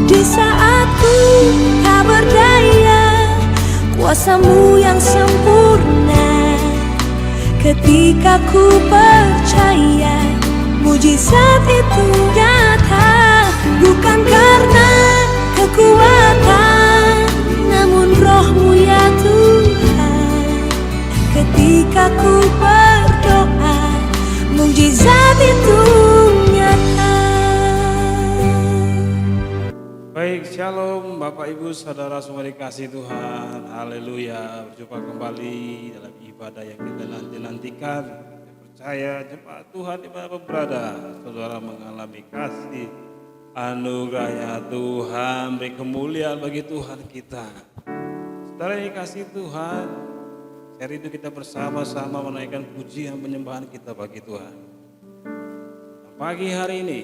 Di saat ku tak berdaya, kuasa-Mu yang sempurna. Ketika ku percaya, mujizat itu nyata. Bukan karena kekuatan, namun Roh-Mu ya Tuhan. Ketika ku berdoa, mujizat itu nyata. Baik, shalom Bapak Ibu Saudara semua dikasih Tuhan. Haleluya. Berjumpa kembali dalam ibadah yang kita nanti-nantikan. Saya percaya jemaat Tuhan dimanapun berada, saudara mengalami kasih anugerahnya Tuhan, beri kemuliaan bagi Tuhan kita. Saudara yang dikasih Tuhan, hari itu kita bersama-sama menaikkan pujian penyembahan kita bagi Tuhan. Pagi hari ini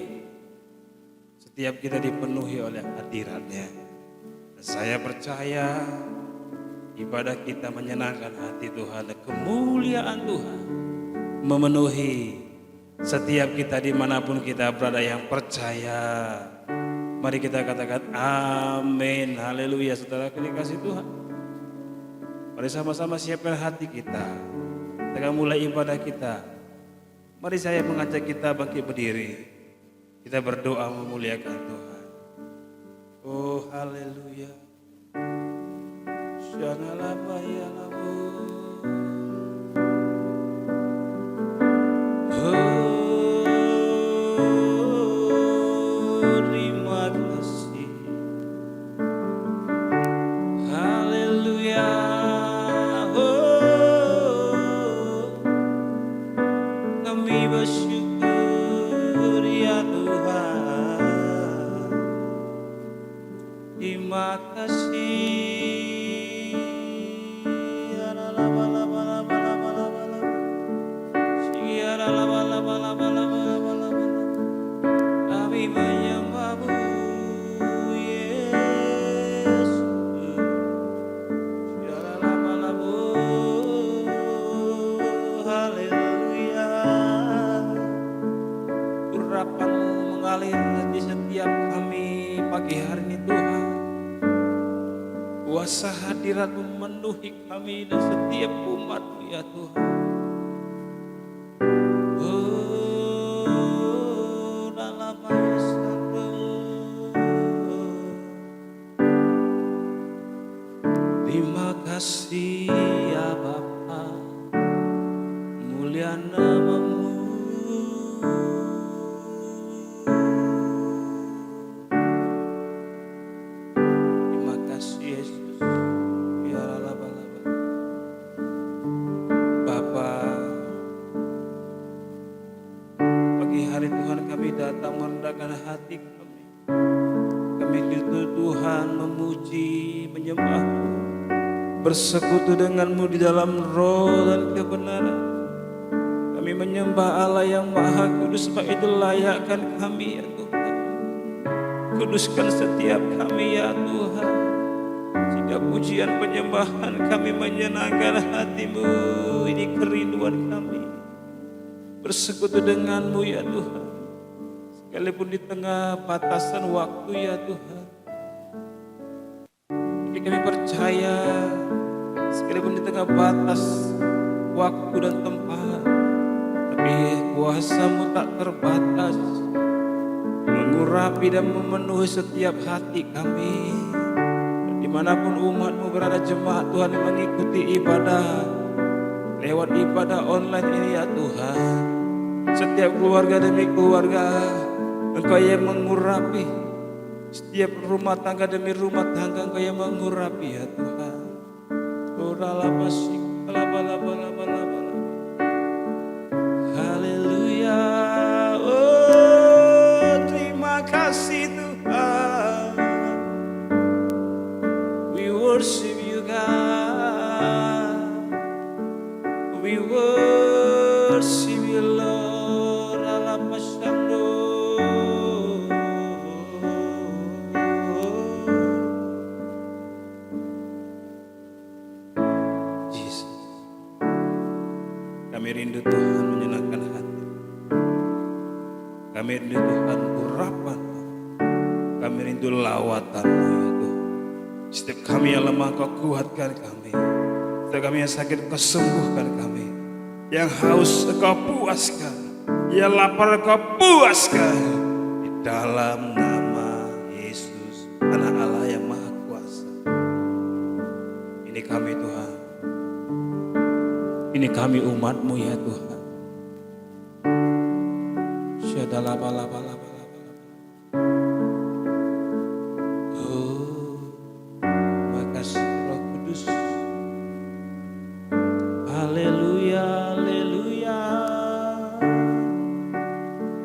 setiap kita dipenuhi oleh hadirat-Nya. Saya percaya ibadah kita menyenangkan hati Tuhan dan kemuliaan Tuhan memenuhi setiap kita dimanapun kita berada yang percaya. Mari kita katakan amin, haleluya. Saudara dikasih Tuhan, mari sama-sama siapkan hati kita. Kita akan mulai ibadah kita. Mari saya mengajak kita bangkit berdiri. Kita berdoa memuliakan Tuhan. Oh haleluya. Terima kasih. Haleluya. Kami bersyukur ya Tuhan. Terima kasih. Kami menyembah-Mu Yesus. Haleluya. Urapan-Mu mengalir di setiap kami pagi hari ini Tuhan. Kuasa hadirat-Mu memenuhi kami dan setiap umat-Mu ya Tuhan. Terima kasih ya Bapa, mulia nama-Mu. Terima kasih Yesus. Ya laba-laba. Bapa, pagi hari Tuhan kami datang merendahkan hati kami. Kami dituntut Tuhan memuji, menyembah-Mu, bersekutu dengan-Mu di dalam roh dan kebenaran. Kami menyembah Allah yang Maha Kudus, sebab itu layakkan kami ya Tuhan. Kuduskan setiap kami ya Tuhan, sehingga pujian penyembahan kami menyenangkan hati-Mu. Ini kerinduan kami, bersekutu dengan-Mu ya Tuhan. Sekalipun di tengah batasan waktu ya Tuhan, tapi kami percaya sekalipun di tengah batas waktu dan tempat, tapi kuasa-Mu tak terbatas, mengurapi dan memenuhi setiap hati kami. Dimanapun umat-Mu berada, jemaat Tuhan yang mengikuti ibadah lewat ibadah online ini ya Tuhan, setiap keluarga demi keluarga Engkau yang mengurapi, setiap rumah tangga demi rumah tangga Engkau yang mengurapi ya Tuhan. Haleluya. Oh terima kasih Tuhan. We worship You God. We worship You Lord. Kami rindu Tuhan menyenangkan hati. Kami rindu Tuhan urapan. Kami rindu judul lawatan-Mu ya Tuhan. Setiap kami yang lemah Kau kuatkan kami. Setiap kami yang sakit Kau sembuhkan kami. Yang haus Kau puaskan. Yang lapar Kau puaskan. Di dalam nama Yesus, Anak Allah yang Maha Kuasa. Ini kami Tuhan. Ini kami umat-Mu ya Tuhan. Oh, makasih Roh Kudus. Haleluya, haleluya.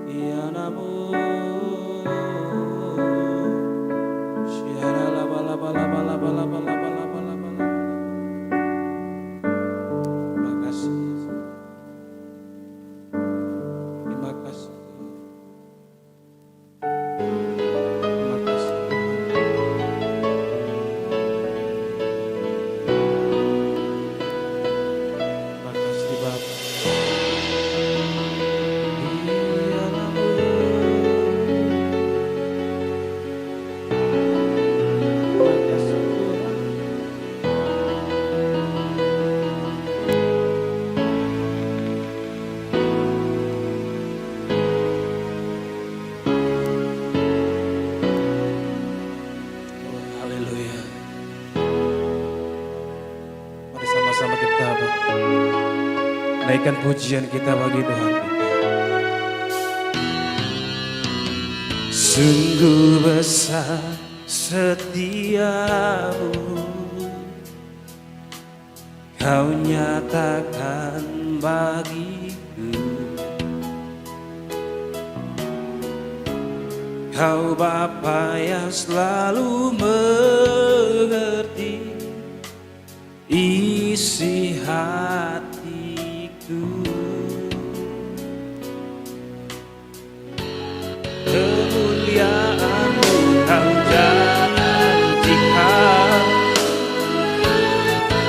Ya namo. Syara la bala bala bala bala bala bala bala bala. Makasih. Terima kasih. Terima kasih. Terima kasih Bapa. Iya namo. Terima kasih Tuhan. Oh, haleluya. Mari sama-sama kita naikkan pujian kita bagi Tuhan kita. Sungguh besar setiamu, Kau nyatakan bagiku. Kau Bapa yang selalu mengerti isi hatiku. Kemuliaan-Mu Kau janjikan,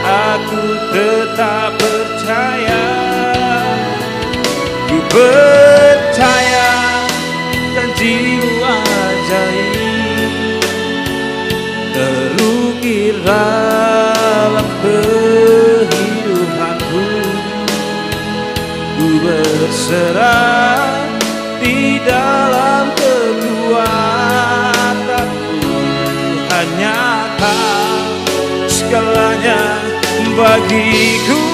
aku tetap percaya. Ku percaya janji-Mu ajaib, terukir dalam kehidupanku. Ku berserah di dalam kekuatanku. Hanya Kau segalanya bagiku.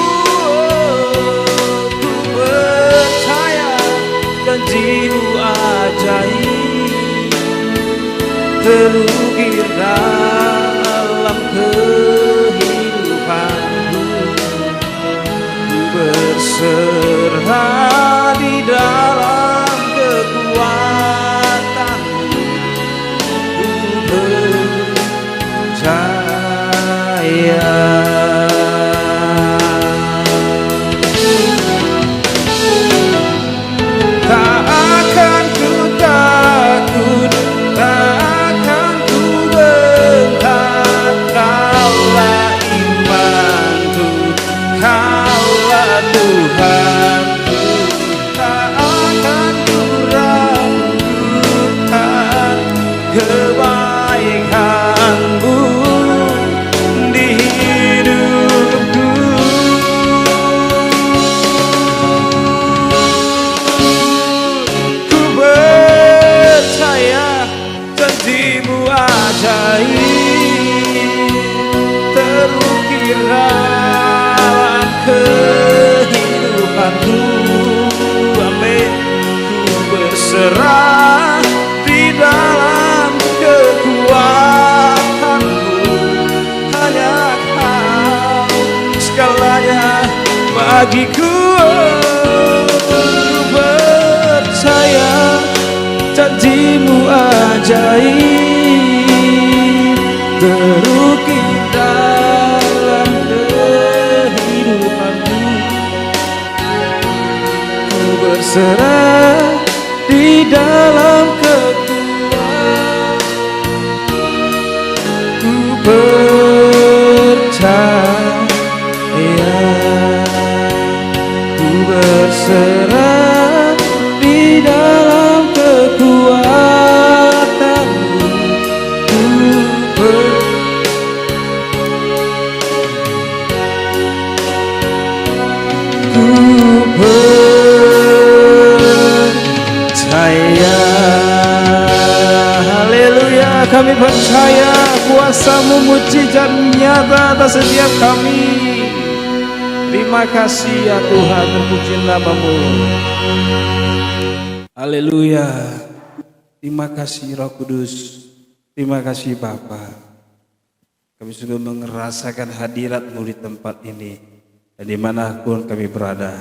Ku percaya janji-Mu ajaib, terukir dalam kehidupanku. Ku berserah di dalam kekuatanmu. Ku percaya. Tak akan ku takut, tak akan ku gentar. Kaulah imanku, Kaulah Tuhanku. Tak akan ku ragukan kebaikan-Mu di hidupku. Ku percaya janji-Mu ajaib, terukir dalam kehidupanku. Amin. Ku berserah di dalam kekuatanmu. Hanya Kau segalanya bagiku. Ku percaya janji-Mu ajaib, terukir dalam kehidupanku. Ku berserah di dalam kekuatan. Ku percaya. Ku berserah di dalam kekuatan-Mu. kami percaya kuasa-Mu mujizat nyata atas setiap kami. Terima kasih ya Tuhan, terpuji nama-Mu. Haleluya. Terima kasih Roh Kudus. Terima kasih Bapa. Kami sungguh merasakan hadirat-Mu di tempat ini dan dimanapun kami berada.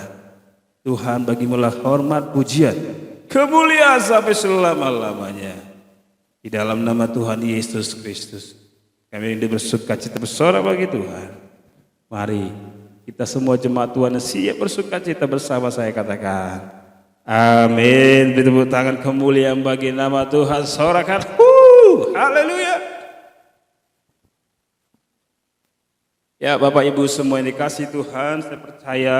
Tuhan, bagi-Mu lah hormat, pujian, kemuliaan sampai selama-lamanya. Di dalam nama Tuhan Yesus Kristus, kami rindu bersuka cita bersorak bagi Tuhan. Mari kita semua jemaat Tuhan siap bersuka cita bersama saya katakan. Amin. Beri tepuk tangan kemuliaan bagi nama Tuhan. Sorakan. Haleluya. Ya Bapak Ibu semua yang dikasih Tuhan, saya percaya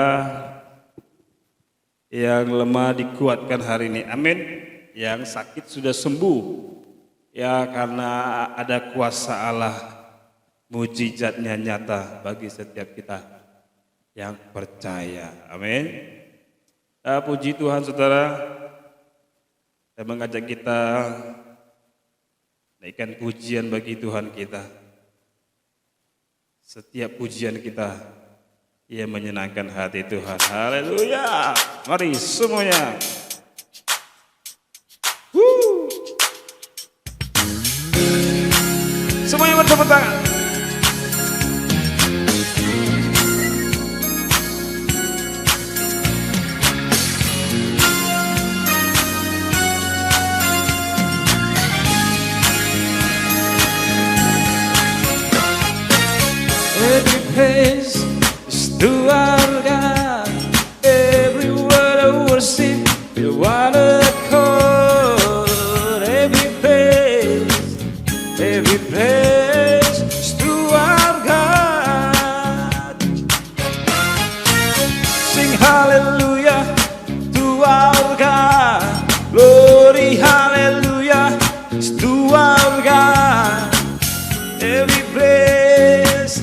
yang lemah dikuatkan hari ini. Amin. Yang sakit sudah sembuh. Ya, karena ada kuasa Allah, mujizatnya nyata bagi setiap kita yang percaya. Amin. Puji Tuhan saudara. Saya mengajak kita naikkan pujian bagi Tuhan kita. Setiap pujian kita, ia menyenangkan hati Tuhan. Haleluya. Mari semuanya. Semuanya bertepuk tangan. Every praise is to our God. Every word of worship is one accord. Every praise is to our God. Sing hallelujah to our God. Glory hallelujah is to our God. Every praise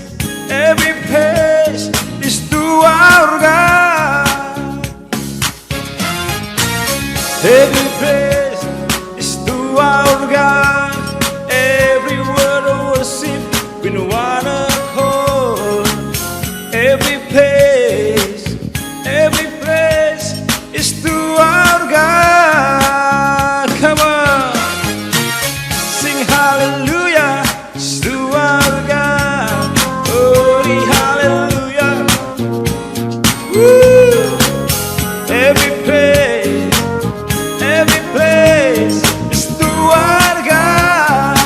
is to our God. Every praise is to our God. Every word of worship in one accord. Every praise is to our God. Come on, sing hallelujah to our God. Glory hallelujah. Woo. Every praise is to our God.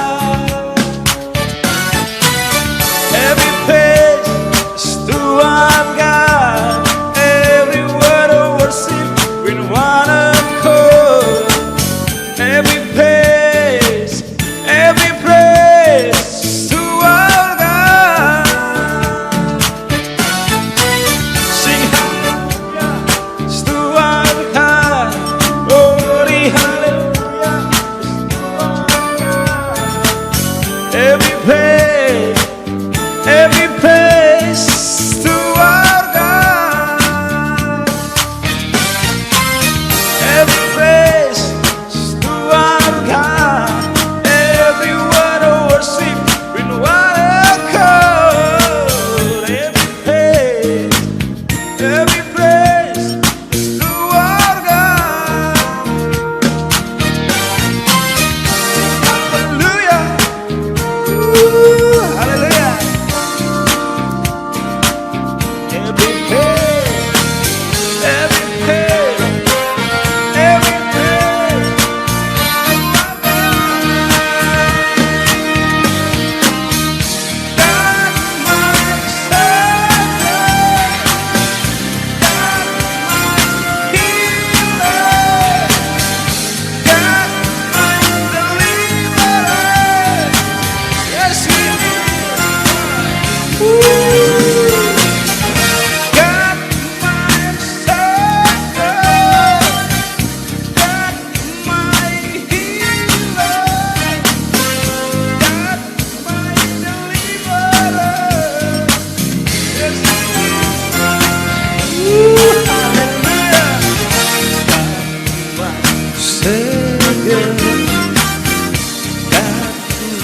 Every praise is to our God. Every word of worship in one accord. Every praise is to our God. Sing hallelujah is to our God. Glory hallelujah is to our God. Every praise to our God. Every praise is to our God. Every word of worship in one accord. Every praise is to our God. Hallelujah. Ooh.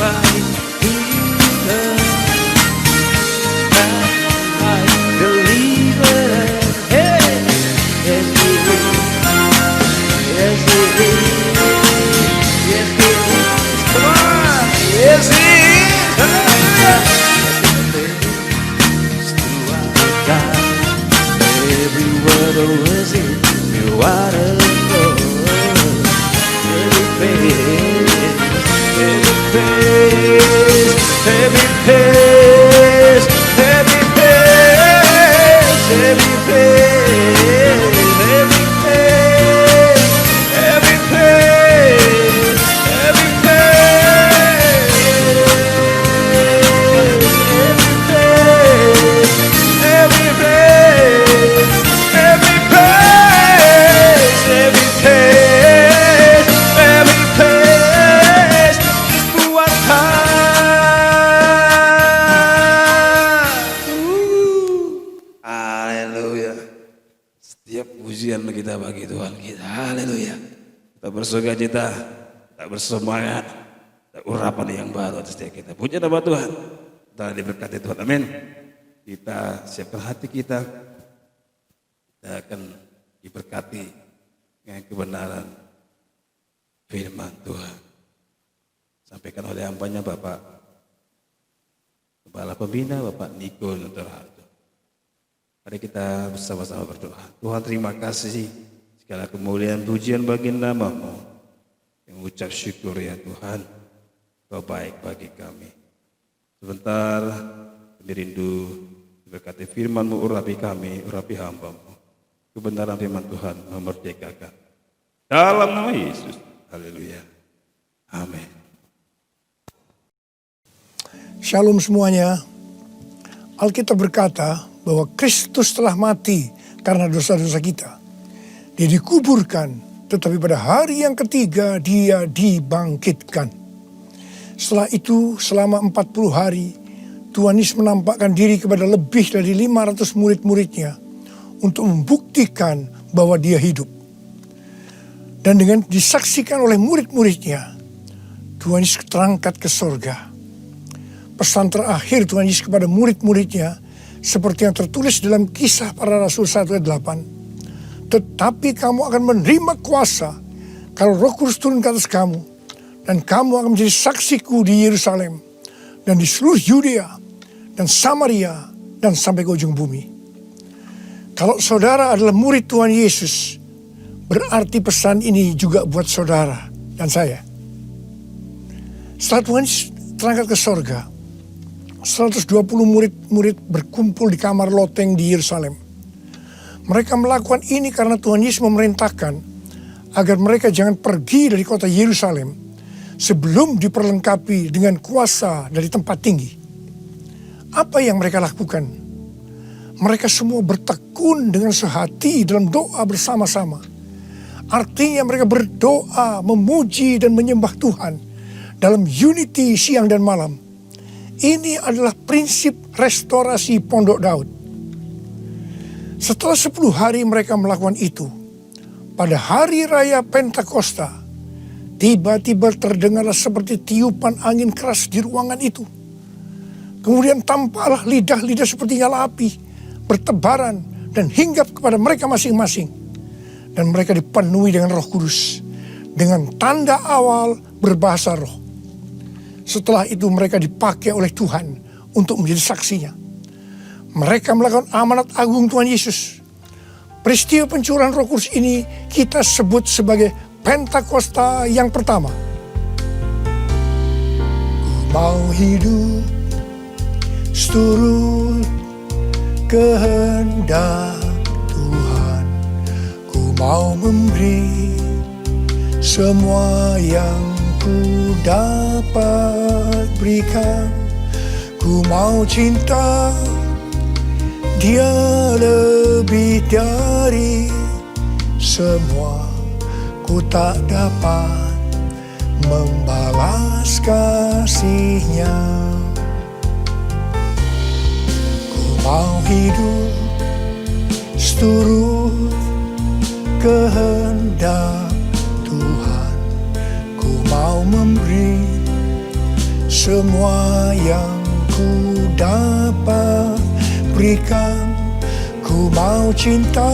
my healer, my deliverer. Hey, yes He is, yes He is, yes He is. Come on, yes He is. Hallelujah. God, every word was in your water. Every pace, every pace, every pace, every pace, every pace, every pace, every pace, every pace, every pace, every pace, just buatkan. Setiap pujian kita bagi Tuhan kita, haleluya. Kita bersukacita, tak bersemangat, tak urapan yang baru atas setiap kita. Puji nama Tuhan, kita diberkati Tuhan, amin. Kita siapkan hati kita akan diberkati dengan kebenaran firman Tuhan. Sampaikan oleh hambanya Bapak Kepala Pembina, Bapak Niko Nugraha. Mari kita bersama-sama berdoa. Tuhan, terima kasih segala kemuliaan pujian bagi nama-Mu. Yang ucap syukur ya Tuhan, Kau baik bagi kami. Sebentar kami rindu berkati firman-Mu, urapi kami, urapi hamba-Mu. Kebenaran firman Tuhan memerdekakan. Dalam nama Yesus, haleluya, amin. Shalom semuanya. Alkitab berkata bahwa Kristus telah mati karena dosa-dosa kita. Dia dikuburkan, tetapi pada hari yang ketiga dia dibangkitkan. Setelah itu selama 40 hari Tuhan Yesus menampakkan diri kepada lebih dari 500 murid-muridnya untuk membuktikan bahwa dia hidup. Dan dengan disaksikan oleh murid-muridnya, Tuhan Yesus terangkat ke sorga. Pesan terakhir Tuhan Yesus kepada murid-muridnya seperti yang tertulis dalam Kisah Para Rasul 1 ayat 8. Tetapi kamu akan menerima kuasa kalau Roh Kudus turun ke atas kamu, dan kamu akan menjadi saksiku di Yerusalem dan di seluruh Yudea dan Samaria dan sampai ke ujung bumi. Kalau saudara adalah murid Tuhan Yesus, berarti pesan ini juga buat saudara dan saya. Setelah Tuhan Yesus terangkat ke sorga, 120 murid-murid berkumpul di kamar loteng di Yerusalem. Mereka melakukan ini karena Tuhan Yesus memerintahkan agar mereka jangan pergi dari kota Yerusalem sebelum diperlengkapi dengan kuasa dari tempat tinggi. Apa yang mereka lakukan? Mereka semua bertekun dengan sehati dalam doa bersama-sama. Artinya mereka berdoa, memuji dan menyembah Tuhan dalam unity siang dan malam. Ini adalah prinsip restorasi Pondok Daud. Setelah 10 hari mereka melakukan itu, pada hari raya Pentakosta, tiba-tiba terdengarlah seperti tiupan angin keras di ruangan itu. Kemudian tampaklah lidah-lidah seperti nyala api, bertebaran dan hinggap kepada mereka masing-masing. Dan mereka dipenuhi dengan Roh Kudus, dengan tanda awal berbahasa roh. Setelah itu mereka dipakai oleh Tuhan untuk menjadi saksinya. Mereka melakukan amanat agung Tuhan Yesus. Peristiwa pencurahan Roh Kudus ini kita sebut sebagai Pentakosta yang pertama. Ku mau hidup seturut kehendak Tuhan. Ku mau memberi semua yang ku dapat berikan. Ku mau cinta Dia lebih dari semua. Ku tak dapat membalas kasih-Nya. Ku mau hidup seturut kehendak Tuhan. Ku mau memberi semua yang ku dapat berikan. Ku mau cinta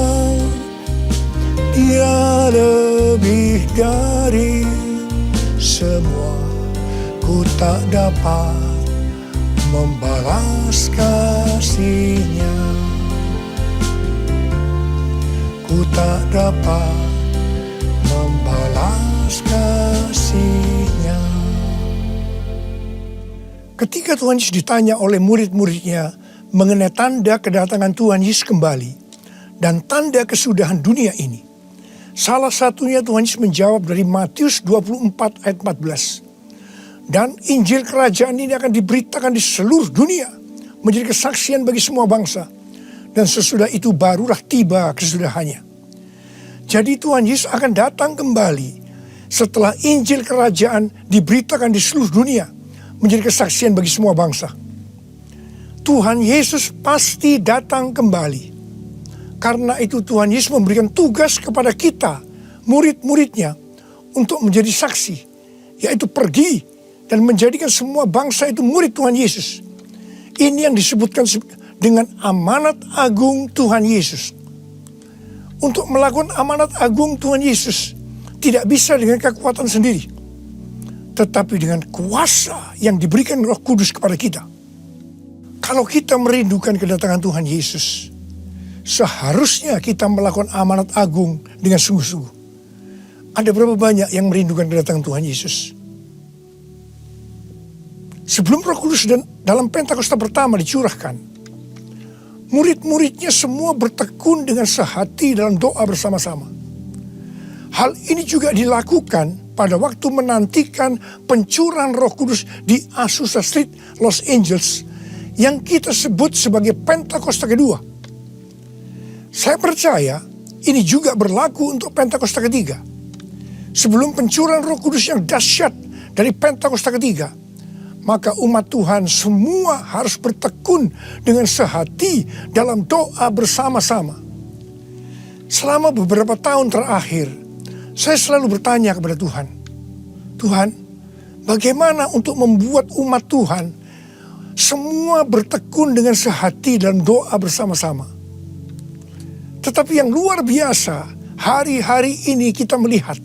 Dia lebih dari semua. Ku tak dapat membalas kasih-Nya. Ku tak dapat membalas kasih-Nya. Ketika Tuhan Yesus ditanya oleh murid-muridnya mengenai tanda kedatangan Tuhan Yesus kembali dan tanda kesudahan dunia ini, salah satunya Tuhan Yesus menjawab dari Matius 24 ayat 14. Dan Injil kerajaan ini akan diberitakan di seluruh dunia, menjadi kesaksian bagi semua bangsa. Dan sesudah itu barulah tiba kesudahannya. Jadi Tuhan Yesus akan datang kembali setelah Injil kerajaan diberitakan di seluruh dunia, menjadi kesaksian bagi semua bangsa. Tuhan Yesus pasti datang kembali. Karena itu Tuhan Yesus memberikan tugas kepada kita, murid-muridnya, untuk menjadi saksi. Yaitu pergi dan menjadikan semua bangsa itu murid Tuhan Yesus. Ini yang disebutkan dengan amanat agung Tuhan Yesus. Untuk melakukan amanat agung Tuhan Yesus tidak bisa dengan kekuatan sendiri, tetapi dengan kuasa yang diberikan Roh Kudus kepada kita. Kalau kita merindukan kedatangan Tuhan Yesus, seharusnya kita melakukan amanat agung dengan sungguh-sungguh. Ada berapa banyak yang merindukan kedatangan Tuhan Yesus? Sebelum Roh Kudus dan dalam Pentakosta pertama dicurahkan, murid-muridnya semua bertekun dengan sehati dalam doa bersama-sama. Hal ini juga dilakukan pada waktu menantikan pencurahan Roh Kudus di Azusa Street, Los Angeles, yang kita sebut sebagai Pentakosta kedua. Saya percaya ini juga berlaku untuk Pentakosta ketiga. Sebelum pencurahan Roh Kudus yang dahsyat dari Pentakosta ketiga, maka umat Tuhan semua harus bertekun dengan sehati dalam doa bersama-sama. Selama beberapa tahun terakhir, saya selalu bertanya kepada Tuhan, Tuhan, bagaimana untuk membuat umat Tuhan semua bertekun dengan sehati dalam doa bersama-sama? Tetapi yang luar biasa, hari-hari ini kita melihat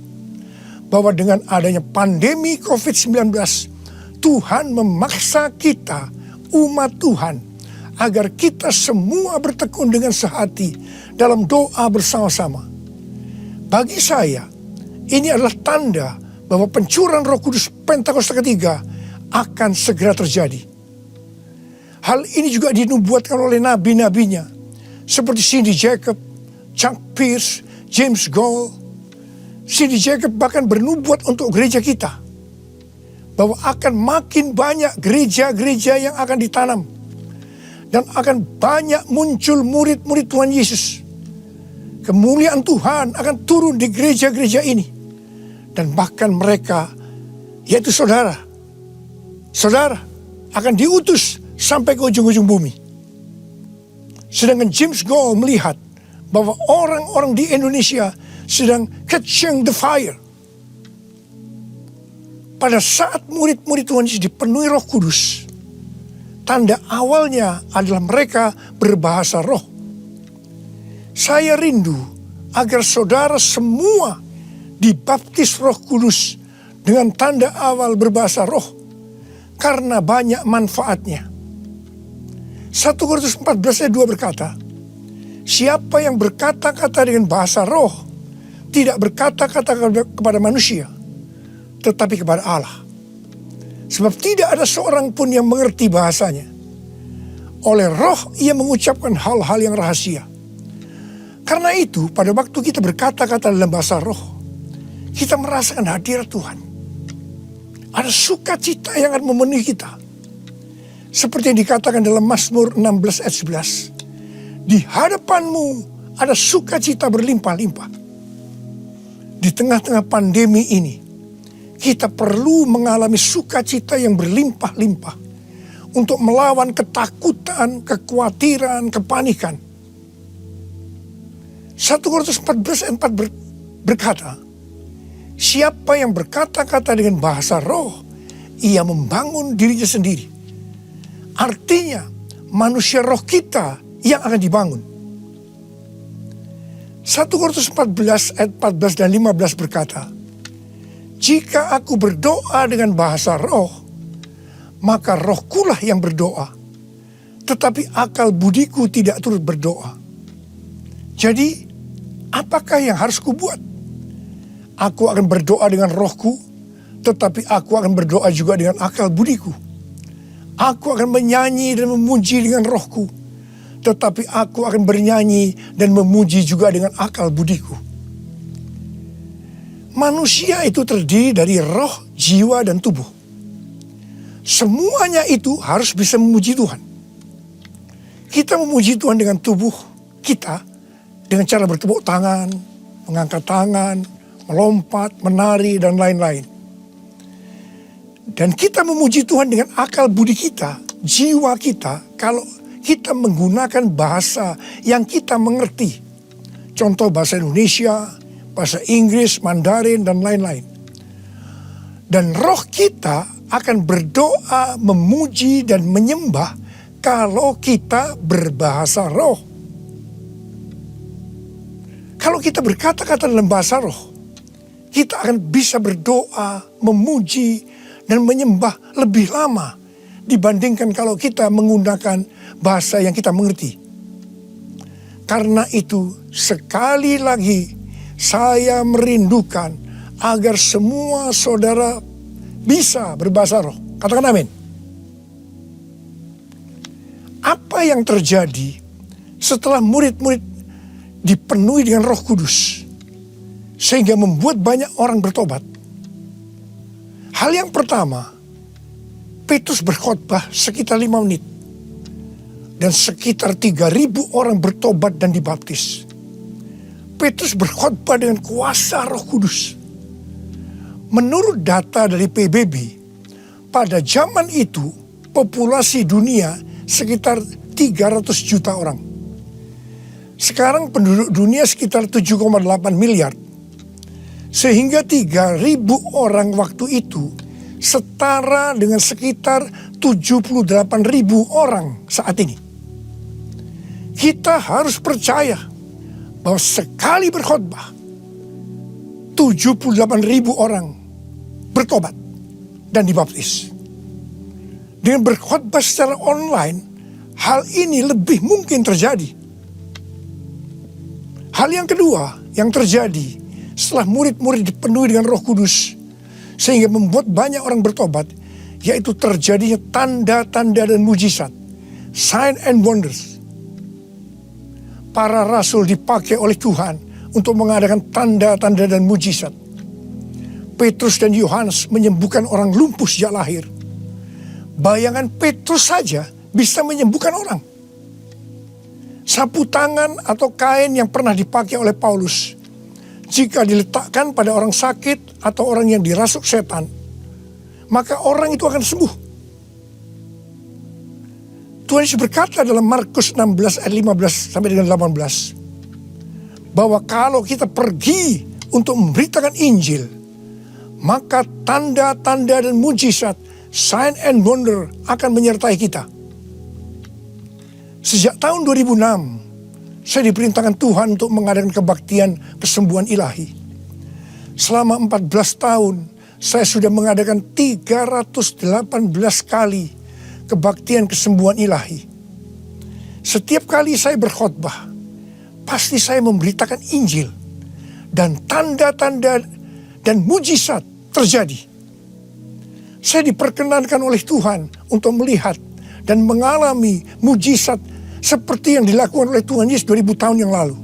bahwa dengan adanya pandemi COVID-19, Tuhan memaksa kita, umat Tuhan, agar kita semua bertekun dengan sehati dalam doa bersama-sama. Bagi saya, ini adalah tanda bahwa pencurahan Roh Kudus Pentakosta ketiga akan segera terjadi. Hal ini juga dinubuatkan oleh nabi-nabinya, seperti Cindy Jacob, Chuck Pierce, James Goll. Cindy Jacob bahkan bernubuat untuk gereja kita, bahwa akan makin banyak gereja-gereja yang akan ditanam. Dan akan banyak muncul murid-murid Tuhan Yesus. Kemuliaan Tuhan akan turun di gereja-gereja ini. Dan bahkan mereka, yaitu saudara akan diutus sampai ke ujung-ujung bumi. Sedangkan James Goll melihat bahwa orang-orang di Indonesia sedang catching the fire. Pada saat murid-murid Tuhan Yesus dipenuhi Roh Kudus, tanda awalnya adalah mereka berbahasa roh. Saya rindu agar saudara semua dibaptis Roh Kudus dengan tanda awal berbahasa roh, karena banyak manfaatnya. 1 Korintus 14 ayat 2 berkata, siapa yang berkata-kata dengan bahasa roh, tidak berkata-kata kepada manusia, tetapi kepada Allah. Sebab tidak ada seorang pun yang mengerti bahasanya. Oleh roh ia mengucapkan hal-hal yang rahasia. Karena itu pada waktu kita berkata-kata dalam bahasa roh, kita merasakan hadirat Tuhan. Ada sukacita yang akan memenuhi kita. Seperti yang dikatakan dalam Mazmur 16 ayat 11. Di hadapanmu ada sukacita berlimpah-limpah. Di tengah-tengah pandemi ini, kita perlu mengalami sukacita yang berlimpah-limpah untuk melawan ketakutan, kekhawatiran, kepanikan. 1 Korintus 14 ayat 4 berkata, siapa yang berkata-kata dengan bahasa roh, ia membangun dirinya sendiri. Artinya manusia roh kita yang akan dibangun. 1 Korintus 14 ayat 14 dan 15 berkata, jika aku berdoa dengan bahasa roh, maka rohkulah yang berdoa, tetapi akal budiku tidak turut berdoa. Jadi, apakah yang harus kubuat? Aku akan berdoa dengan rohku, tetapi aku akan berdoa juga dengan akal budiku. Aku akan menyanyi dan memuji dengan rohku, tetapi aku akan bernyanyi dan memuji juga dengan akal budiku. Manusia itu terdiri dari roh, jiwa, dan tubuh. Semuanya itu harus bisa memuji Tuhan. Kita memuji Tuhan dengan tubuh kita, dengan cara bertepuk tangan, mengangkat tangan, melompat, menari, dan lain-lain. Dan kita memuji Tuhan dengan akal budi kita, jiwa kita, kalau kita menggunakan bahasa yang kita mengerti. Contoh bahasa Indonesia, bahasa Inggris, Mandarin, dan lain-lain. Dan roh kita akan berdoa, memuji, dan menyembah kalau kita berbahasa roh. Kalau kita berkata-kata dalam bahasa roh, kita akan bisa berdoa, memuji, dan menyembah lebih lama dibandingkan kalau kita menggunakan bahasa yang kita mengerti. Karena itu, sekali lagi saya merindukan agar semua saudara bisa berbahasa roh. Katakan amin. Apa yang terjadi setelah murid-murid dipenuhi dengan Roh Kudus sehingga membuat banyak orang bertobat? Hal yang pertama, Petrus berkhotbah sekitar 5 menit dan sekitar 3.000 orang bertobat dan dibaptis. Petrus berkhotbah dengan kuasa Roh Kudus. Menurut data dari PBB, pada zaman itu populasi dunia sekitar 300 juta orang. Sekarang penduduk dunia sekitar 7,8 miliar. Sehingga 3.000 orang waktu itu setara dengan sekitar 78.000 orang saat ini. Kita harus percaya bahwa sekali berkhotbah 78.000 orang bertobat dan dibaptis. Dengan berkhotbah secara online, hal ini lebih mungkin terjadi. Hal yang kedua yang terjadi setelah murid-murid dipenuhi dengan Roh Kudus sehingga membuat banyak orang bertobat, yaitu terjadinya tanda-tanda dan mujizat, sign and wonders. Para rasul dipakai oleh Tuhan untuk mengadakan tanda-tanda dan mujizat. Petrus dan Yohanes menyembuhkan orang lumpuh sejak lahir. Bayangan Petrus saja bisa menyembuhkan orang. Sapu tangan atau kain yang pernah dipakai oleh Paulus, jika diletakkan pada orang sakit atau orang yang dirasuk setan, maka orang itu akan sembuh. Tuhan Yesus berkata dalam Markus 16 ayat 15 sampai dengan 18, bahwa kalau kita pergi untuk memberitakan Injil, maka tanda-tanda dan mujizat, sign and wonder akan menyertai kita. Sejak tahun 2006, saya diperintahkan Tuhan untuk mengadakan kebaktian kesembuhan ilahi. Selama 14 tahun, saya sudah mengadakan 318 kali kebaktian kesembuhan ilahi. Setiap kali saya berkhotbah, pasti saya memberitakan Injil, dan tanda-tanda dan mujizat terjadi. Saya diperkenankan oleh Tuhan untuk melihat dan mengalami mujizat seperti yang dilakukan oleh Tuhan Yesus 2000 tahun yang lalu.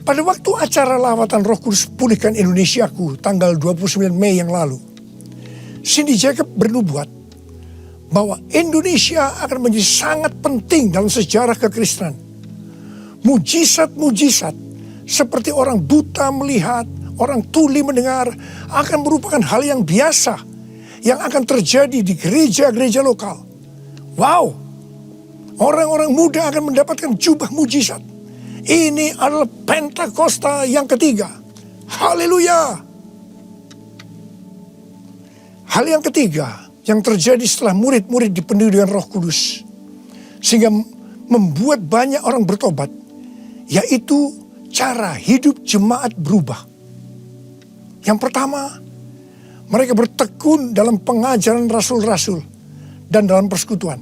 Pada waktu acara lawatan Roh Kudus Pulihkan Indonesiaku tanggal 29 Mei yang lalu, Cindy Jacob bernubuat bahwa Indonesia akan menjadi sangat penting dalam sejarah kekristenan. Mujizat-mujizat seperti orang buta melihat, orang tuli mendengar akan merupakan hal yang biasa yang akan terjadi di gereja-gereja lokal. Wow, orang-orang muda akan mendapatkan jubah mujizat. Ini adalah Pentakosta yang ketiga. Haleluya. Hal yang ketiga yang terjadi setelah murid-murid dipenuhi dengan Roh Kudus, sehingga membuat banyak orang bertobat, yaitu cara hidup jemaat berubah. Yang pertama, mereka bertekun dalam pengajaran rasul-rasul dan dalam persekutuan.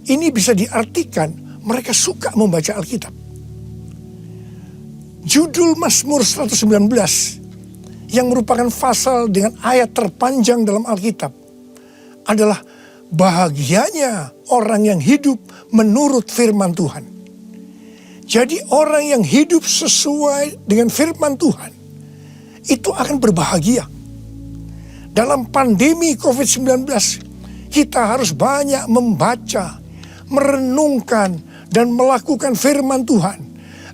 Ini bisa diartikan mereka suka membaca Alkitab. Judul Mazmur 119 yang merupakan pasal dengan ayat terpanjang dalam Alkitab adalah bahagianya orang yang hidup menurut firman Tuhan. Jadi orang yang hidup sesuai dengan firman Tuhan itu akan berbahagia. Dalam pandemi COVID-19 kita harus banyak membaca, merenungkan dan melakukan firman Tuhan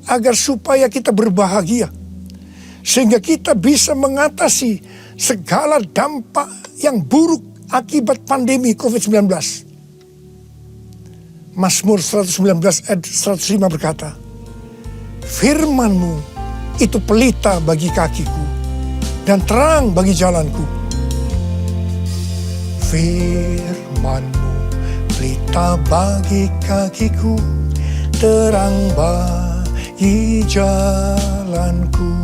agar supaya kita berbahagia. Sehingga kita bisa mengatasi segala dampak yang buruk akibat pandemi COVID-19. Mazmur 119 ayat 105 berkata, "Firman-Mu itu pelita bagi kakiku dan terang bagi jalanku." Firman-Mu pelita bagi kakiku, terang bagi jalanku.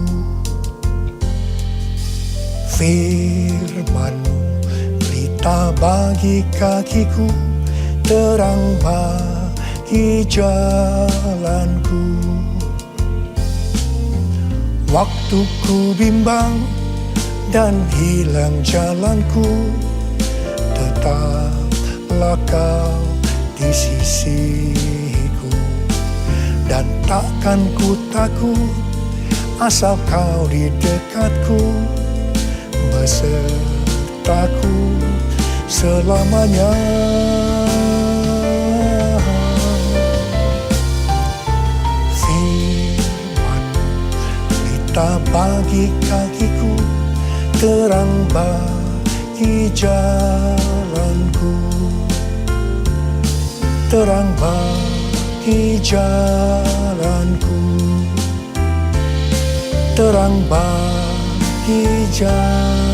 Firman-Mu pelita bagi kakiku, terang bagi jalanku. Waktu ku bimbang dan hilang jalanku, tetaplah Kau di sisiku. Dan takkan ku takut asal Kau di dekatku, besertaku selamanya. Firman-Mu pelita bagi kakiku, terang bagi jalanku. Terang bagi jalanku, terang bagi jalanku.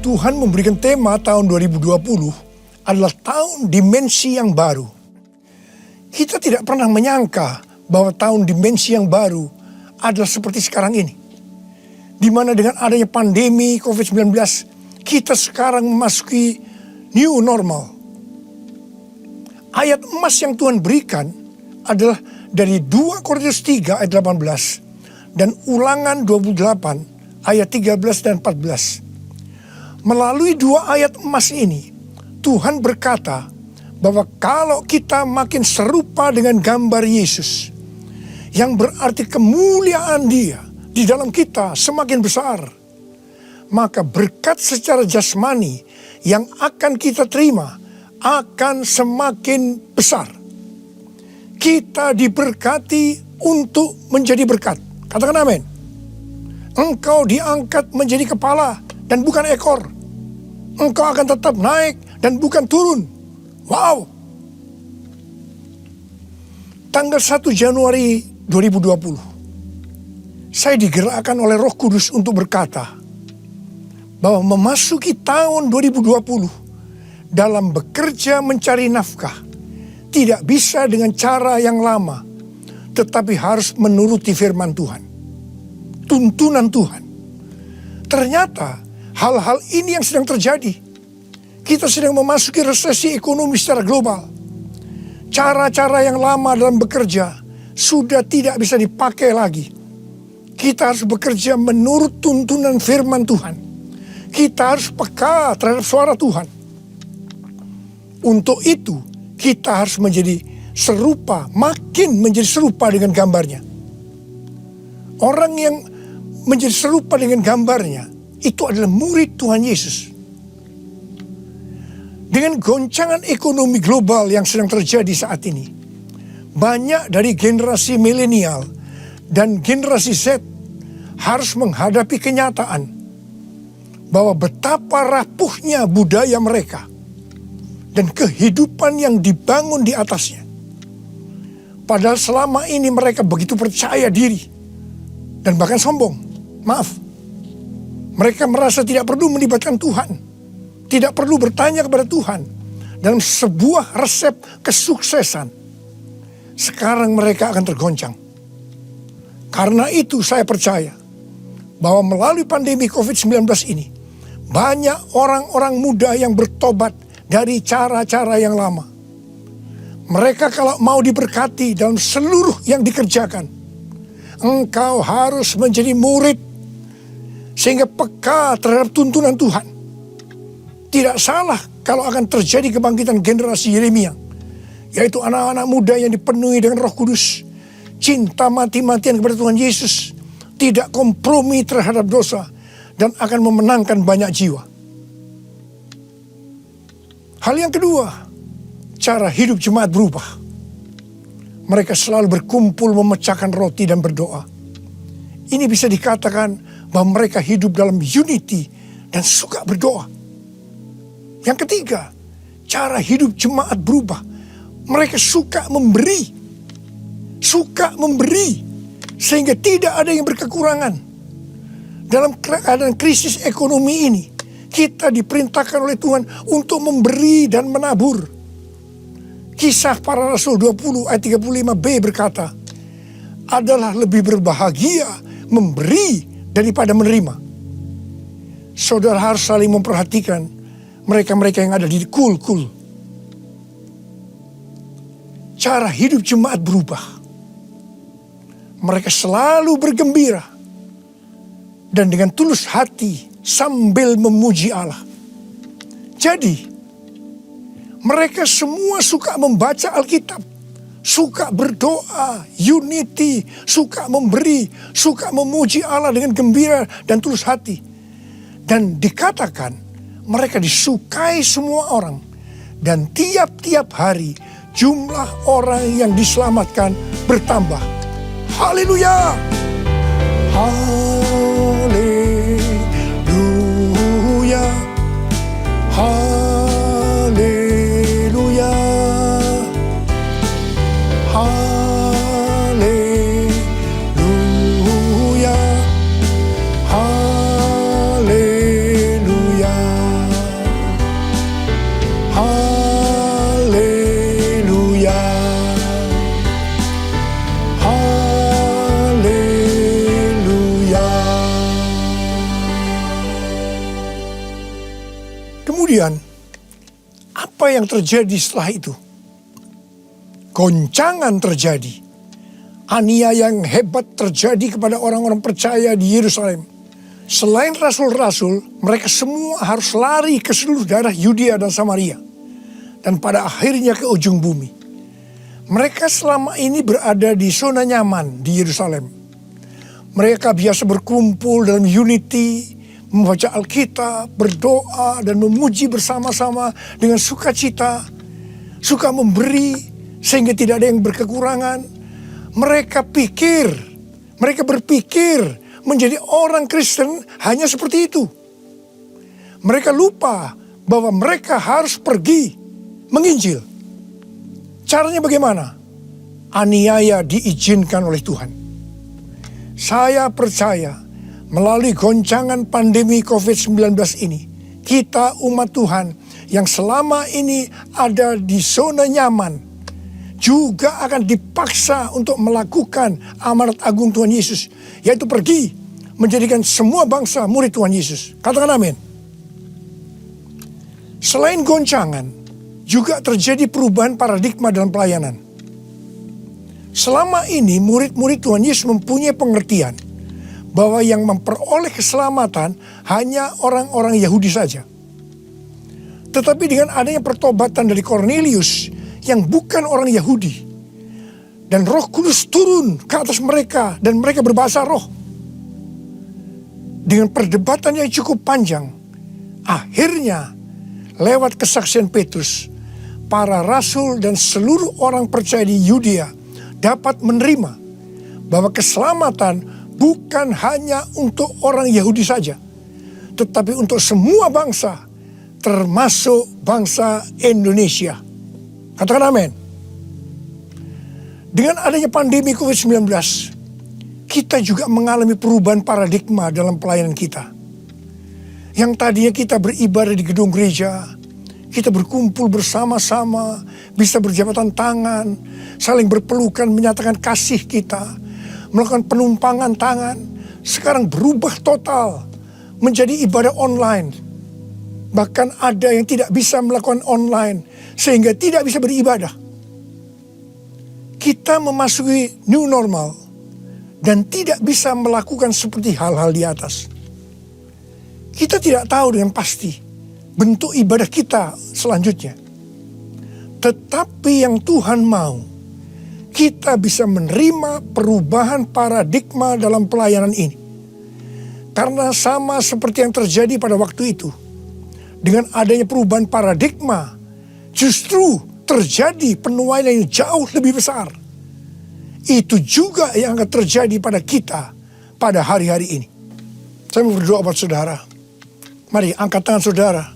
Tuhan memberikan tema tahun 2020 adalah tahun dimensi yang baru. Kita tidak pernah menyangka bahwa tahun dimensi yang baru adalah seperti sekarang ini. Di mana dengan adanya pandemi COVID-19, kita sekarang memasuki new normal. Ayat emas yang Tuhan berikan adalah dari 2 Korintus 3 ayat 18 dan Ulangan 28 ayat 13 dan 14. Melalui 2 ayat emas ini, Tuhan berkata bahwa kalau kita makin serupa dengan gambar Yesus, yang berarti kemuliaan Dia di dalam kita semakin besar, maka berkat secara jasmani yang akan kita terima akan semakin besar. Kita diberkati untuk menjadi berkat. Katakan amin. Engkau diangkat menjadi kepala dan bukan ekor. Engkau akan tetap naik dan bukan turun. Wow. Tanggal 1 Januari 2020, saya digerakkan oleh Roh Kudus untuk berkata bahwa memasuki tahun 2020 dalam bekerja mencari nafkah tidak bisa dengan cara yang lama, tetapi harus menuruti firman Tuhan, tuntunan Tuhan. Ternyata hal-hal ini yang sedang terjadi. Kita sedang memasuki resesi ekonomi secara global. Cara-cara yang lama dalam bekerja sudah tidak bisa dipakai lagi. Kita harus bekerja menurut tuntunan firman Tuhan. Kita harus peka terhadap suara Tuhan. Untuk itu kita harus menjadi serupa, makin menjadi serupa dengan gambarnya. Orang yang menjadi serupa dengan gambarnya itu adalah murid Tuhan Yesus. Dengan goncangan ekonomi global yang sedang terjadi saat ini, banyak dari generasi milenial dan generasi Z harus menghadapi kenyataan bahwa betapa rapuhnya budaya mereka dan kehidupan yang dibangun di atasnya. Padahal selama ini mereka begitu percaya diri, dan bahkan sombong. Maaf, mereka merasa tidak perlu melibatkan Tuhan, tidak perlu bertanya kepada Tuhan dalam sebuah resep kesuksesan. Sekarang mereka akan tergoncang. Karena itu saya percaya bahwa melalui pandemi COVID-19 ini, banyak orang-orang muda yang bertobat dari cara-cara yang lama. Mereka kalau mau diberkati dalam seluruh yang dikerjakan, engkau harus menjadi murid sehingga peka terhadap tuntunan Tuhan. Tidak salah kalau akan terjadi kebangkitan generasi Yeremia, yaitu anak-anak muda yang dipenuhi dengan Roh Kudus, cinta mati-matian kepada Tuhan Yesus, tidak kompromi terhadap dosa, dan akan memenangkan banyak jiwa. Hal yang kedua, cara hidup jemaat berubah. Mereka selalu berkumpul memecahkan roti dan berdoa. Ini bisa dikatakan bahwa mereka hidup dalam unity dan suka berdoa. Yang ketiga, cara hidup jemaat berubah. Mereka suka memberi. Suka memberi. Sehingga tidak ada yang berkekurangan. Dalam keadaan krisis ekonomi ini, kita diperintahkan oleh Tuhan untuk memberi dan menabur. Kisah Para Rasul 20 ayat 35b berkata, adalah lebih berbahagia memberi daripada menerima. Saudara harus saling memperhatikan mereka-mereka yang ada di kul-kul. Cara hidup jemaat berubah. Mereka selalu bergembira dan dengan tulus hati sambil memuji Allah. Jadi, mereka semua suka membaca Alkitab, suka berdoa, unity, suka memberi, suka memuji Allah dengan gembira dan tulus hati. Dan dikatakan mereka disukai semua orang. Dan tiap-tiap hari jumlah orang yang diselamatkan bertambah. Haleluya! Haleluya! Haleluya! Haleluya! Haleluya! Haleluya! Haleluya! Kemudian, apa yang terjadi setelah itu? Goncangan terjadi. Aniaya yang hebat terjadi kepada orang-orang percaya di Yerusalem. Selain rasul-rasul, mereka semua harus lari ke seluruh daerah Yudea dan Samaria. Dan pada akhirnya ke ujung bumi. Mereka selama ini berada di zona nyaman di Yerusalem. Mereka biasa berkumpul dalam unity, membaca Alkitab, berdoa, dan memuji bersama-sama dengan sukacita. Suka memberi, sehingga tidak ada yang berkekurangan. Mereka berpikir menjadi orang Kristen hanya seperti itu. Mereka lupa bahwa mereka harus pergi menginjil. Caranya bagaimana? Aniaya diizinkan oleh Tuhan. Saya percaya melalui goncangan pandemi COVID-19 ini, kita umat Tuhan yang selama ini ada di zona nyaman, juga akan dipaksa untuk melakukan amanat agung Tuhan Yesus, yaitu pergi menjadikan semua bangsa murid Tuhan Yesus. Katakan amin. Selain goncangan, juga terjadi perubahan paradigma dalam pelayanan. Selama ini murid-murid Tuhan Yesus mempunyai pengertian bahwa yang memperoleh keselamatan hanya orang-orang Yahudi saja. Tetapi dengan adanya pertobatan dari Kornelius yang bukan orang Yahudi, dan Roh Kudus turun ke atas mereka dan mereka berbahasa roh. Dengan perdebatan yang cukup panjang, akhirnya lewat kesaksian Petrus, para rasul dan seluruh orang percaya di Yudea dapat menerima bahwa keselamatan bukan hanya untuk orang Yahudi saja, tetapi untuk semua bangsa, termasuk bangsa Indonesia. Katakan amin. Dengan adanya pandemi COVID-19, kita juga mengalami perubahan paradigma dalam pelayanan kita. Yang tadinya kita beribadah di gedung gereja, kita berkumpul bersama-sama, bisa berjabatan tangan, saling berpelukan, menyatakan kasih kita, melakukan penumpangan tangan. Sekarang berubah total menjadi ibadah online. Bahkan ada yang tidak bisa melakukan online, sehingga tidak bisa beribadah. Kita memasuki new normal dan tidak bisa melakukan seperti hal-hal di atas. Kita tidak tahu dengan pasti bentuk ibadah kita selanjutnya. Tetapi yang Tuhan mau, kita bisa menerima perubahan paradigma dalam pelayanan ini. Karena sama seperti yang terjadi pada waktu itu, dengan adanya perubahan paradigma, justru terjadi penuaian yang jauh lebih besar. Itu juga yang akan terjadi pada kita pada hari-hari ini. Saya mau berdoa buat saudara. Mari angkat tangan saudara.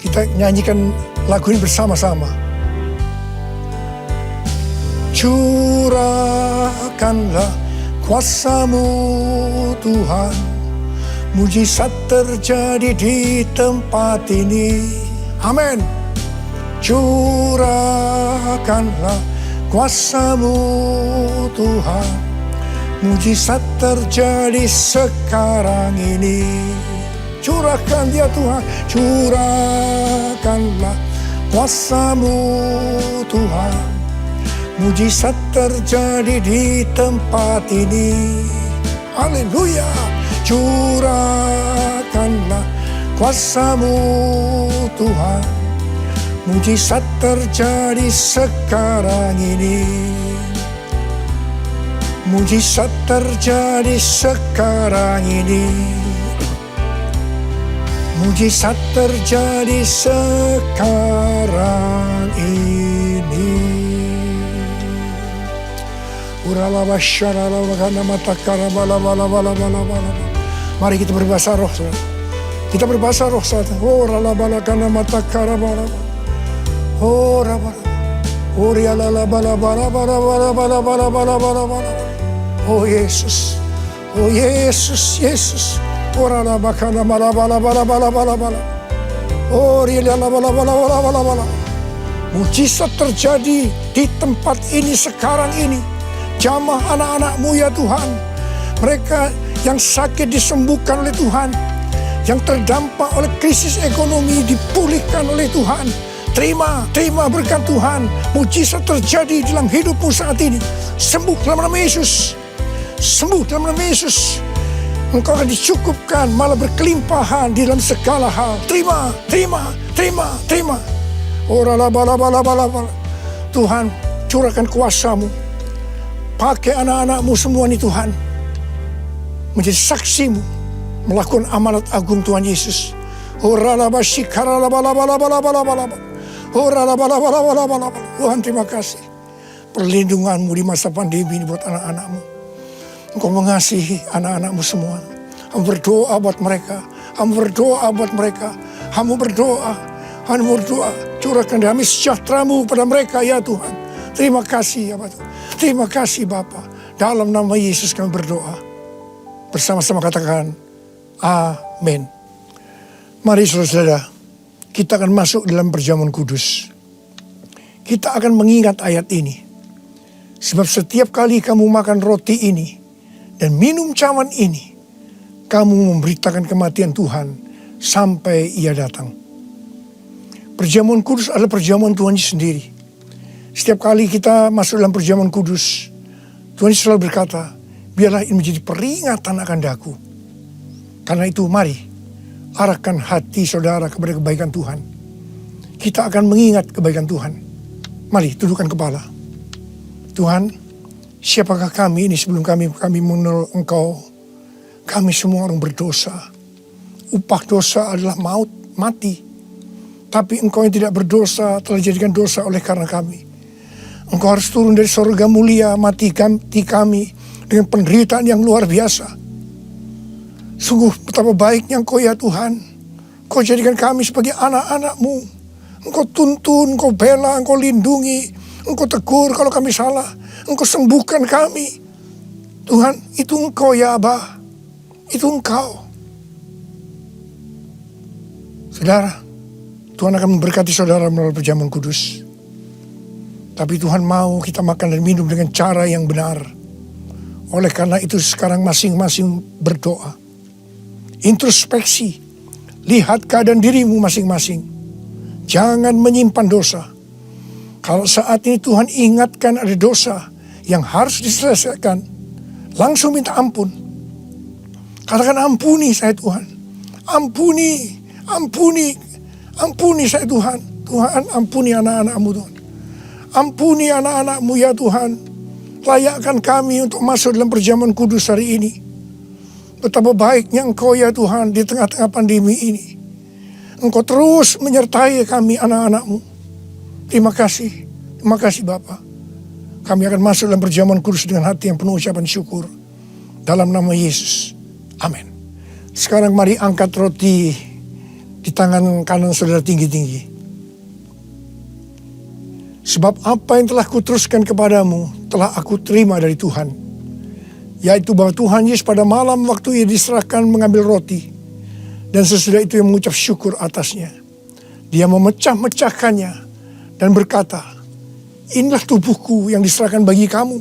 Kita nyanyikan lagu ini bersama-sama. Curahkanlah kuasa-Mu Tuhan. Mujizat terjadi di tempat ini. Amin. Curahkanlah kuasa-Mu Tuhan. Mujizat terjadi sekarang ini. Curahkan dia Tuhan. Curahkanlah kuasa-Mu Tuhan. Mujizat terjadi di tempat ini. Haleluya. Curahkanlah kuasa-Mu Tuhan. Mujizat terjadi sekarang ini. Mujizat terjadi sekarang ini. Mujizat terjadi sekarang ini. Mari kita berbahasa roh. Kita berbahasa roh saat. Oh Yesus. Oh Yesus, Yesus. Mujizat terjadi di tempat ini sekarang ini. Jamah anak-anak-Mu ya Tuhan. Mereka yang sakit disembuhkan oleh Tuhan. Yang terdampak oleh krisis ekonomi dipulihkan oleh Tuhan. Terima berkat Tuhan. Mujizat terjadi dalam hidupmu saat ini. Sembuh dalam nama Yesus. Sembuh dalam nama Yesus. Engkau akan dicukupkan, malah berkelimpahan di dalam segala hal. Terima. Tuhan, curahkan kuasa-Mu. Pakai anak-anak-Mu semua ini Tuhan. Menjadi saksi-Mu. Melakukan amanat agung Tuhan Yesus. Tuhan terima kasih. Perlindungan-Mu di masa pandemi ini buat anak-anak-Mu. Engkau mengasihi anak-anak-Mu semua. Kamu berdoa buat mereka. Kamu berdoa buat mereka. Kamu berdoa. Curahkan damai sejahtera-Mu pada mereka ya Tuhan. Terima kasih ya Bapak. Terima kasih Bapa. Dalam nama Yesus kami berdoa. Bersama-sama katakan amin. Mari saudara, kita akan masuk dalam perjamuan kudus. Kita akan mengingat ayat ini. Sebab setiap kali kamu makan roti ini dan minum cawan ini, kamu memberitakan kematian Tuhan sampai Ia datang. Perjamuan kudus adalah perjamuan Tuhan sendiri. Setiap kali kita masuk dalam perjamuan kudus, Tuhan selalu berkata, biarlah ini menjadi peringatan akan daku. Karena itu mari, arahkan hati saudara kepada kebaikan Tuhan. Kita akan mengingat kebaikan Tuhan. Mari, tundukkan kepala. Tuhan, siapakah kami ini sebelum kami mengenal Engkau? Kami semua orang berdosa. Upah dosa adalah maut, mati. Tapi Engkau yang tidak berdosa telah dijadikan dosa oleh karena kami. Engkau harus turun dari surga mulia, mati kami dengan penderitaan yang luar biasa. Sungguh betapa baiknya Engkau ya Tuhan. Engkau jadikan kami sebagai anak-anak-Mu. Engkau tuntun, Engkau bela, Engkau lindungi. Engkau tegur kalau kami salah. Engkau sembuhkan kami. Tuhan, itu Engkau ya Aba. Itu Engkau. Saudara, Tuhan akan memberkati saudara melalui perjamuan kudus. Tapi Tuhan mau kita makan dan minum dengan cara yang benar. Oleh karena itu sekarang masing-masing berdoa. Introspeksi. Lihat keadaan dirimu masing-masing. Jangan menyimpan dosa. Kalau saat ini Tuhan ingatkan ada dosa yang harus diselesaikan, langsung minta ampun. Katakan, ampuni saya Tuhan. Ampuni saya Tuhan. Tuhan, ampuni anak-anak-Mu Tuhan. Ampuni anak-anak-Mu ya Tuhan. Layakkan kami untuk masuk dalam perjamuan kudus hari ini. Betapa baiknya Engkau ya Tuhan di tengah-tengah pandemi ini. Engkau terus menyertai kami anak-anak-Mu. Terima kasih Bapa. Kami akan masuk dalam perjamuan kudus dengan hati yang penuh ucapan syukur. Dalam nama Yesus. Amin. Sekarang mari angkat roti di tangan kanan saudara tinggi-tinggi. Sebab apa yang telah kuteruskan kepadamu telah aku terima dari Tuhan. Yaitu bahwa Tuhan Yesus pada malam waktu ia diserahkan mengambil roti. Dan sesudah itu ia mengucap syukur atasnya. Dia memecah-mecahkannya dan berkata, inilah tubuhku yang diserahkan bagi kamu.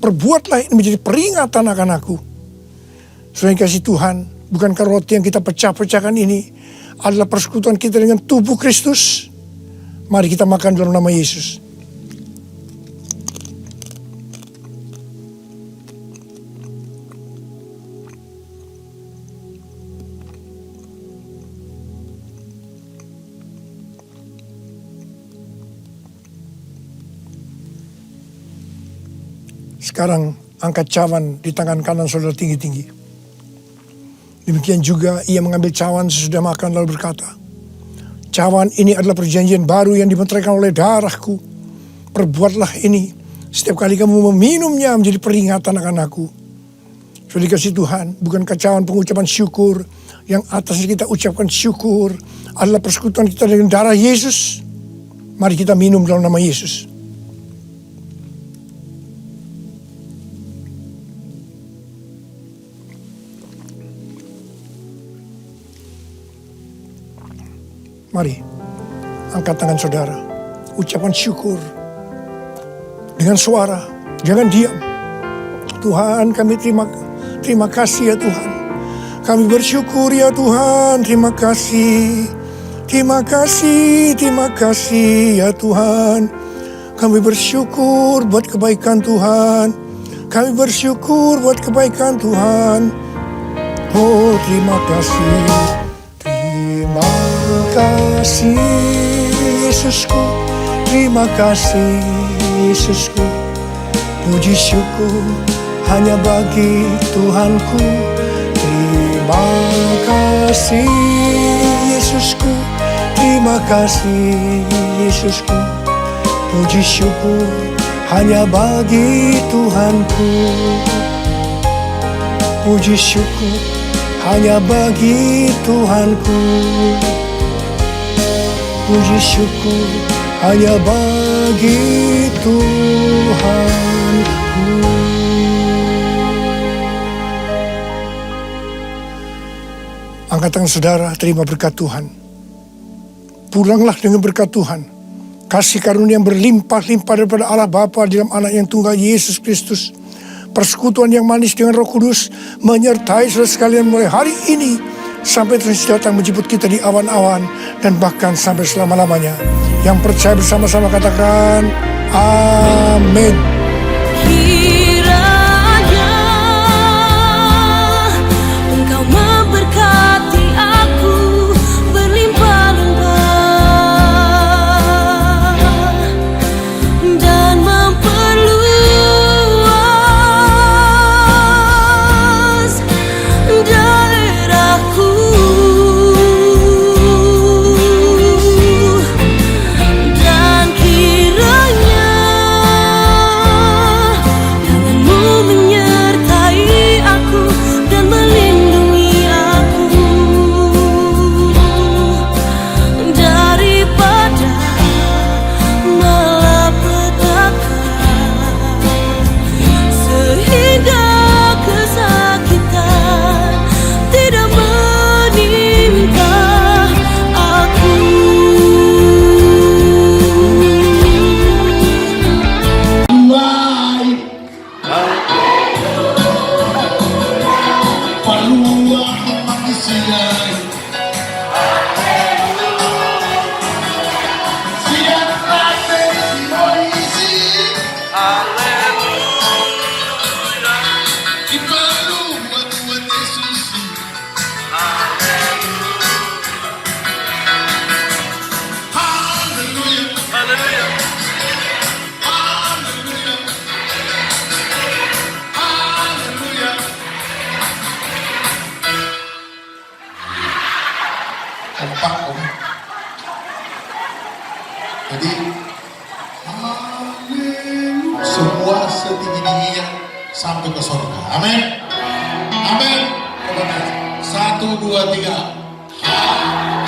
Perbuatlah ini menjadi peringatan akan aku. Saudara yang kasih Tuhan, bukankah roti yang kita pecah-pecahkan ini adalah persekutuan kita dengan tubuh Kristus? Mari kita makan dalam nama Yesus. Sekarang angkat cawan di tangan kanan saudara tinggi-tinggi. Demikian juga ia mengambil cawan sesudah makan lalu berkata, cawan ini adalah perjanjian baru yang dimeteraikan oleh darahku. Perbuatlah ini setiap kali kamu meminumnya menjadi peringatan akan aku. Sudah dikasih Tuhan, bukankah cawan pengucapan syukur yang atasnya kita ucapkan syukur adalah persekutuan kita dengan darah Yesus? Mari kita minum dalam nama Yesus. Mari, angkat tangan saudara. Ucapan syukur. Dengan suara. Jangan diam. Tuhan, kami terima kasih ya Tuhan. Kami bersyukur ya Tuhan. Terima kasih. Terima kasih ya Tuhan. Kami bersyukur buat kebaikan Tuhan. Kami bersyukur buat kebaikan Tuhan. Oh, terima kasih. Terima kasih Yesusku, terima kasih Yesusku. Puji syukur hanya bagi Tuhanku. Terima kasih Yesusku, terima kasih Yesusku. Puji syukur hanya bagi Tuhanku. Puji syukur hanya bagi Tuhanku. Puji syukur hanya bagi Tuhanku. Angkat tangan saudara, terima berkat Tuhan. Pulanglah dengan berkat Tuhan. Kasih karunia yang berlimpah-limpah daripada Allah Bapa dalam anak yang tunggal Yesus Kristus. Persekutuan yang manis dengan Roh Kudus menyertai saudara sekalian mulai hari ini sampai terus datang menjemput kita di awan-awan dan bahkan sampai selama-lamanya. Yang percaya bersama-sama katakan amin. Kiranya Engkau memberkati aku berlimpah-limpah dan memperluas daerahku, dan kiranya kasihnya. Siapa isi Ipalu buat Yesus. Haleluya. Haleluya. Haleluya. Kompak om. Jadi haleluya. Semua setinggi-tingginya sampai ke surga. Amin. Amin. Coba 1, 2, 3.